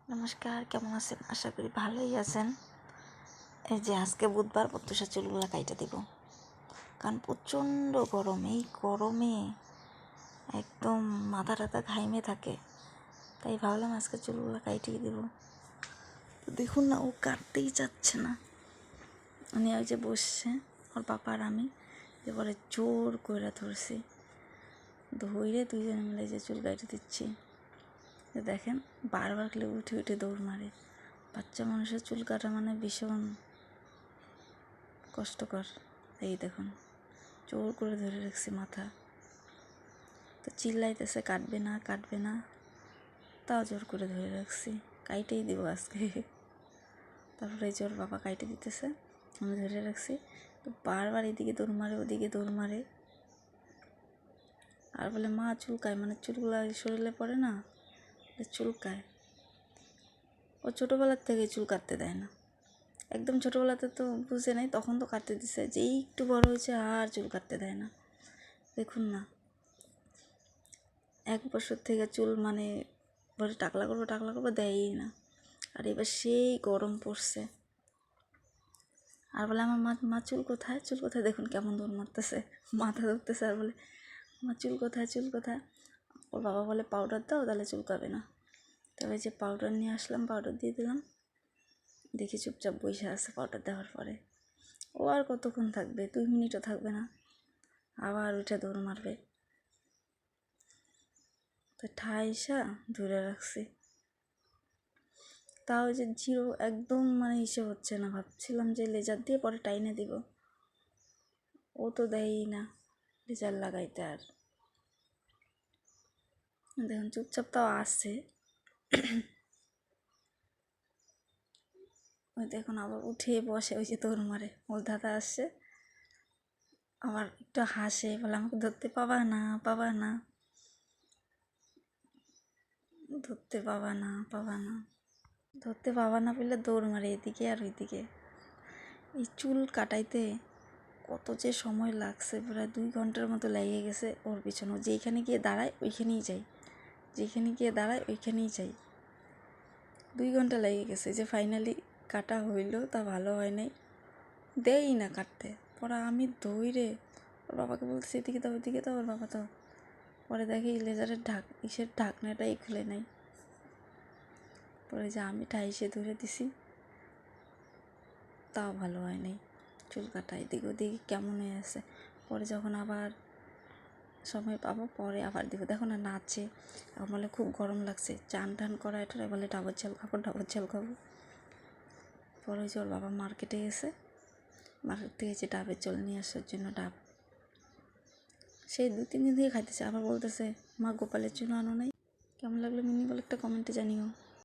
নমস্কার, কেমন আছেন? আশা করি ভালোই আছেন। এই যে আজকে বুধবার প্রত্যুষা চুলগুলো কাইটে দিব, কারণ প্রচণ্ড গরম। এই গরমে একদম মাথা টাথা ঘাইমে থাকে, তাই ভাবলাম আজকে চুলগুলো কাইটেই দেব। তো দেখুন না, ও কাটতেই চাচ্ছে না। উনি ওই যে বসছে, ওর বাবা আর আমি এবারে জোর করে ধরছি, ধরে দুইজনে মিলে যে চুল কাইটে দিচ্ছি। দেখেন বারবার খেলে উঠে উঠে দৌড় মারে। বাচ্চা মানুষের চুল কাটা মানে ভীষণ কষ্টকর। এই দেখুন, জোর করে ধরে রাখছি মাথা, তো চিল্লাইতেছে কাটবে না কাটবে না, তাও জোর করে ধরে রাখছি, কাইটেই দিব আজকে। তারপরে এই জোর বাবা কাইটে দিতেছে, আমি ধরে রাখছি, তো বারবার এদিকে দৌড় মারে ওদিকে দৌড় মারে, আর বলে মা চুলকায়, মানে চুলগুলো শরীরে পড়ে না, চুলকায়। ও ছোটোবেলার থেকে চুল কাটতে দেয় না, একদম ছোটোবেলাতে তো বুঝে নাই, তখন তো কাটতে দিছে, যেই একটু বড় হয়েছে আর চুল কাটতে দেয় না। দেখুন না, 1 বছর থেকে চুল মানে বলে টাকলা করবো দেয়ই না। আর এবার সেই গরম পড়ছে, আর বলে আমার মা চুল কোথায় চুল কোথায়, দেখুন কেমন দৌড় মারতেছে, মাথা ধরতেছে, আর বলে আমার চুল কোথায় চুল কোথায়। ওর বাবা বলে পাউডার দাও, তাহলে চুলকাবে না। তবে যে পাউডার নিয়ে আসলাম, পাউডার দিয়ে দিলাম, দেখি চুপচাপ বসে আছে। পাউডার দেওয়ার পরে ও আর কতক্ষণ থাকবে, 2 মিনিটও থাকবে না, আবার উঠে দৌড় মারবে। তো ঠাইসা ধরে রাখছি, তাও যে জিরো একদম মানে হিসেব হচ্ছে না। ভাবছিলাম যে লেজার দিয়ে পরে টাইনে দিব, ও তো দেয়ই না লেজার লাগাইতে। আর দেখুন চুপচাপ তাও আসছে, ওই দেখুন আবার উঠে বসে, ওই যে দৌড় মারে। ওর দাদা আসছে, আবার একটু হাসে, বলে আমাকে ধরতে পাবা না পাবা না, ধরতে পাবা না পাবা না, ধরতে পাবা না বললে দৌড় মারে এদিকে আর ওইদিকে। এই চুল কাটাইতে কত যে সময় লাগছে, প্রায় 2 ঘন্টার মতো লেগে গেছে ওর পিছনে। যেইখানে গিয়ে দাঁড়ায় ওইখানেই যাই, যেখানে গিয়ে দাঁড়ায় ওইখানেই যাই, 2 ঘন্টা লেগে গেছে। যে ফাইনালি কাটা হইলো, তা ভালো হয় নাই, দেয়ই না কাটতে। পরে আমি দৌড়ে ওর বাবাকে বলতেছি এদিকে দাও ওইদিকে দাও, ওর বাবা দাও। পরে দেখি লেজারের ঢাকনাটাই খুলে নাই। পরে যে আমি ঠাইসে ধরে দিছি, তাও ভালো হয় নাই, চুল কাটা এদিকে ওদিকে কেমন হয়ে আছে। পরে যখন আবার সময় পাবো পরে আবার দিব। দেখো না নাচে, এখন বলে খুব গরম লাগছে, চান টান করা, এটা বলে ডাবর ঝাল খাবো ডাবর ঝাল খাবো। পরে ওই যে ওর বাবা মার্কেটে গেছে, মার্কেট থেকে যে ডাবের জল নিয়ে আসার জন্য, ডাব সেই 2-3 দিন থেকে খাইতেছে। আবার বলতেছে মা গোপালের জন্য আনো নাই। কেমন লাগলো মিনি বলে একটা কমেন্টে জানিও।